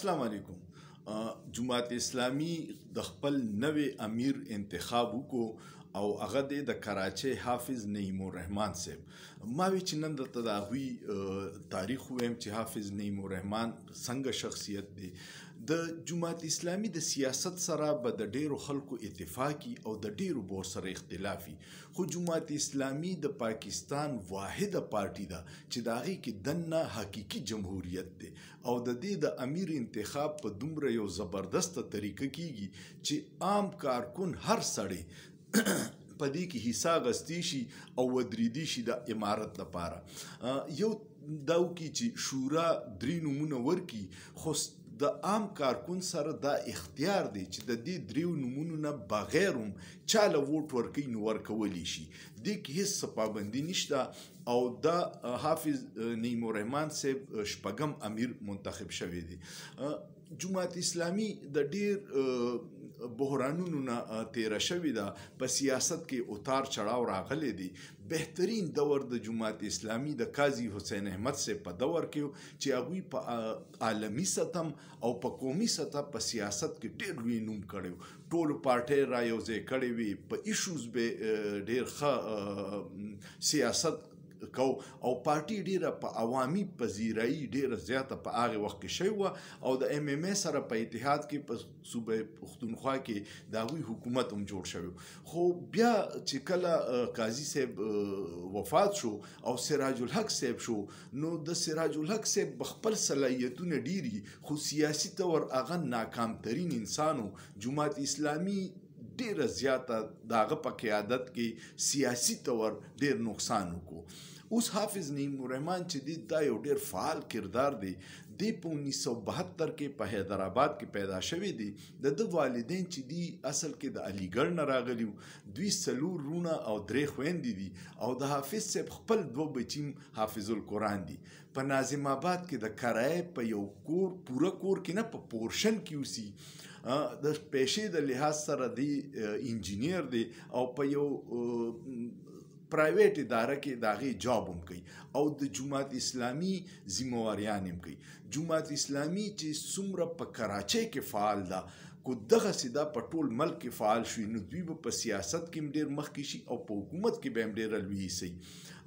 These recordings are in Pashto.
السلام علیکم. جماعت اسلامی د خپل نوې امیر انتخاب وکړو او هغه د کراچۍ حافظ نعیم الرحمن صاحب. ما وی چې نن درته د هغوی تاریخ ووایم چې حافظ نعیم الرحمن څنګه شخصیت دی. د جماعت اسلامی د سیاست سره به د ډیرو خلکو اتفاقي او د ډیرو بور سره اختلافي، خو جماعت اسلامی د پاکستان واحده پارټي ده چې د هغې کې دننه حقیقي جمهوریت دی او د دې د امیر انتخاب په دومره یو زبردسته طریقه کیږي چې عام کارکن هر سړی په دې کې حصه اخیستی شي او ودرېدی شي د امارت لپاره. یو دا وکړي چې شورا 3 نومونه ورکړي، خو د عام کارکن سره دا اختیار دی چې د دې 3 نومونو نه بغیر هم چاله ووټ ورکوي نو ورکولی شي. دې کې هېڅ پابندي نشته او دا حافظ نعیم الرحمن صاحب شپږم امیر منتخب شوی دی. جماعت اسلامی د ډیر بحرانونو نه تیره شوې ده، په سیاست کې اتار چړاو راغلی دی. بهترین دور د جماعت اسلامی د قاضي حسین احمد صاحب په دور کې چې هغوی په عالمي سطح او په قومي سطح په سیاست کې ډېر لوی نوم کړی، ټولو پارټۍ را یوځای کړې وي، په ایشوز به ډېر ښه سیاست کو او پارټي ډیره په عوامي پذیرایي ډیره زیاته په هغه وخت کې شوی وه او د ام ام ای سره په اتحاد کې په صوبه پښتونخوا کې د هغوی حکومت هم جوړ شوی. خو بیا چې کله قاضي صاحب وفات شو او سراج الحق صاحب شو، نو د سراج الحق صاحب خپل صلاحیتونه ډیری خو سیاسي طور هغه ناکام ترین انسانو. جماعت اسلامی ډیره زیاته د هغه په قیادت کې سیاسي طور ډیر نقصان وکړو. اوس حافظ نعیم الرحمن چې دی دا یو ډیر فعال کردار دی. دی په 1972 کې په حیدرآباد کې پیدا شوی دی. د والدین چې دی اصل کې د علیګړ نه راغلي وو. دوی 4 وروڼه او 3 خویندې دي او د حافظ صاحب خپل 2 بچیم حافظ القرآن دي. په ناظم آباد کې د کرایې په یو کور، پوره کور کې نه، په پورشن کې اوسي. د پیشې د لحاظ سره دی انجینیر دی او په یو پرایویټ اداره کې د هغې جاب هم کوي او د جماعت اسلامي ذمهواریان هم کوي. جماعت اسلامي چې څومره په کراچۍ کې فعال ده، کو دغسې دا په ټول ملک کې فعال شوي، نو دوی به په سیاست کې هم ډېر مخکې شي او په حکومت کې به هم ډېره لوی سي.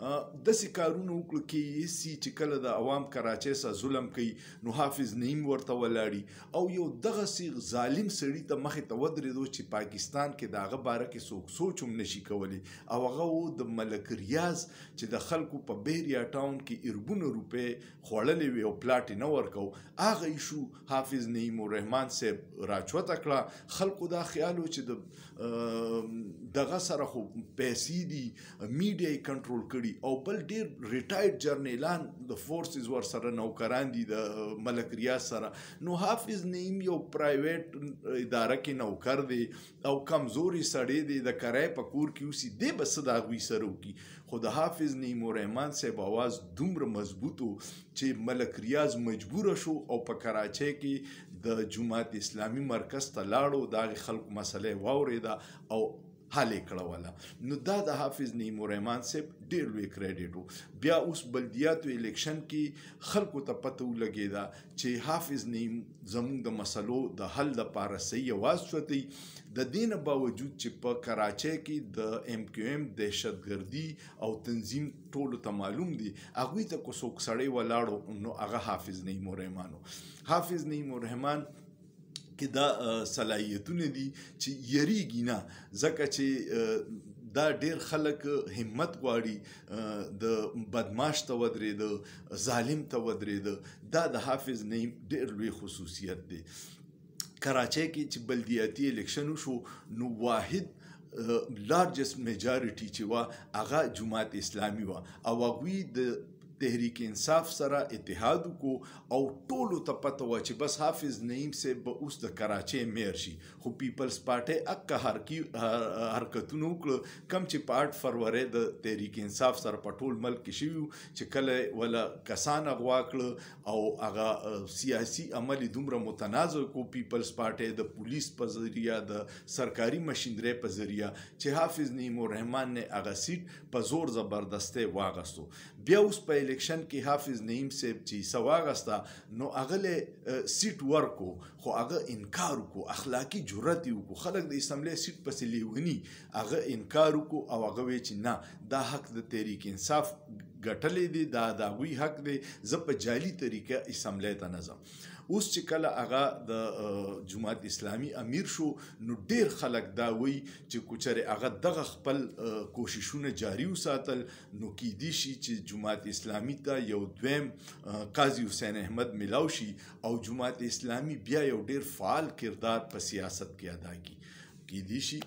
داسې کارونه وکړو کې سي چې کله د عوام کراچۍ سره ظلم کوي نو حافظ نعیم ورته ولاړي او یو دغسې ظالم سړي ته مخې ته ودرېدو چې پاکستان کې د هغه باره کې څوک سوچ هم نشي کولی او هغه و د ملک ریاض چې د خلکو په بهریا ټاون کې اربونه روپۍ خوړلې وي او پلاټ یې نه ورکو. هغه ایشو حافظ نعیم الرحمن صاحب راچوته کړه. خلکو دا خیال و چې د دغه سره خو پیسې دي، میډیا یې کنټرول کړي او بل ډیر ریټایرډ جرنیلان د فورسز ورسره نوکران دي د ملک ریاض سره. نو حافظ نعیم یو پرایویټ اداره کې نوکر دی او کمزوري سړی دی، د کرایې په کور کې اوسي، دی به څه د هغوی سره وکړي. خو د حافظ نعیم الرحمن صاحب اواز دومره مضبوط و چې ملک ریاض مجبوره شو او په کراچۍ کې د جماعت اسلامی مرکز ته لاړو، د هغې خلکو مسله واورېده او حل یې کړوله. نو دا د حافظ نعیم الرحمن صاحب ډېر لوی کریډیټ و. بیا اوس بلدیاتو الیکشن کې خلکو ته پته ولګېده چې حافظ نعیم زموږ د مسلو د حل لپاره صحیح اواز چوتی. د دې نه باوجود چې په کراچۍ کې د ایم کیو ایم دهشتګردي او تنظیم ټولو ته معلوم دی، هغوی ته که څوک سړی ولاړو نو هغه حافظ نعیم الرحمن و. حافظ نعیم الرحمن کې دا صلاحیتونه دي چې یریږي نه، ځکه چې دا ډیر خلک همت غواړي د بدماش ته ودرېده، ظالم ته ودرېده. دا د حافظ نعیم ډیر لوی خصوصیت دی. کراچۍ کې چې بلدیاتي الیکشن وشو نو واحد لارجست میجارټي چې وه هغه جماعت اسلامي وه او هغوی د تحریک انصاف سره اتحاد وکړو او ټولو ته پته وه چې بس حافظ نعیم صاحب به اوس د کراچۍ میر شي. خو پیپلز پارټۍ هغه حرکتونه وکړه کم چې په 8 فروری د تحریک انصاف سره په ټول ملک کې شوي وو چې کله ولا کسان اغوا کړه او هغه سیاسي عمل دومره متنازع کو پیپلز پارټۍ د پولیس په ذریعه، د سرکاري مشینرۍ په ذریعه، چې حافظ نعیم الرحمن نه هغه سیټ په زور زبردستۍ واغستو. بیا اوس په الیکشن کې حافظ نعیم صاحب چې سواغستا نو هغه له سیټ ورکو خو هغه انکار وکړو اخلاقی جرأت یې وکړو خلک د اسمبلی سیټ پسې لیونی هغه انکار وکړو او هغه وی چې نه دا حق د تحریک انصاف ګټلې دي دا د هغوی حق دی زه په جعلي طریقه اسمبلی ته نه ځم اوس چې کله هغه د جماعت اسلامي امیر شو نو ډیر خلک دا وی چې کوچره هغه دغه خپل کوششونه جاری وساتل نو کیدی شي چې جماعت اسلامي ته یو دویم قاضي حسین احمد ملاو شي او جماعت اسلامي بیا یو ډیر فعال کردار په سیاست کې ادا کیدی شي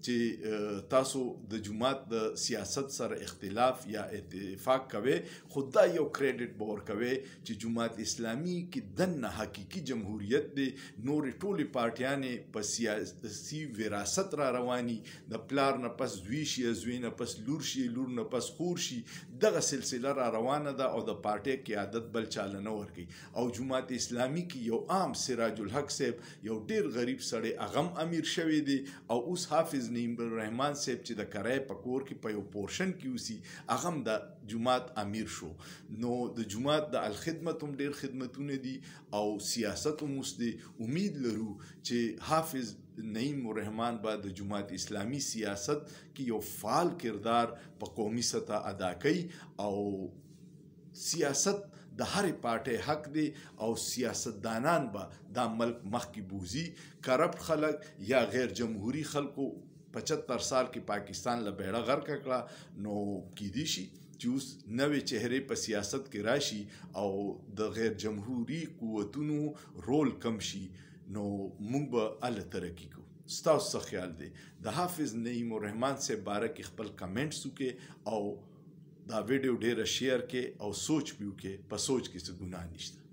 چې تاسو د جماعت د سیاست سره اختلاف یا اتفاق کوي خود دا یو کریډټ باور کوي چې جماعت اسلامي کې دنه حقيقي جمهوریت دی نور ټولې پارټیانې په سیاسي وراثت را رواني د پلار نه پس زوی شي زوی نه پس لور شي لور نه پس خور شي دغه سلسله را روانه ده او د پارټي قیادت بل چاله نه ورکي او جماعت اسلامي کې یو عام سراج الحق صاحب یو ډیر غریب سړی اغم امیر شوی دی او اوس حافظ نعیم الرحمن صاحب چې د کرای په کور کې په یو پورشن کې اوسي هغه هم د جماعت امیر شو نو د جماعت د الخدمت هم ډیر خدمتونه دي او سیاست هم اوس دی امید لرو چې حافظ نعیم الرحمن به د جماعت اسلامي سیاست کې یو فعال کردار په قومي سطح ادا کوي او سیاست د هر پارټي حق دی او سیاستدانان به دا ملک مخکې بوزي کرپټ خلک یا غیر جمهوری خلکو 75 سال کې پاکستان له بیړه غرق کړه نو کیدی شي چې اوس نوې چهرې په سیاست کې راشي او د غیر جمهوری قوتونو رول کم شي نو موږ به الله ترقی کوو ستاسو څه خیال دی د حافظ نعیم الرحمن سے باره کې خپل کمنټس وکړئ او دا ویډیو ډیره شیئر کې او سوچ پیو کې په سوچ کې څه ګناه نشته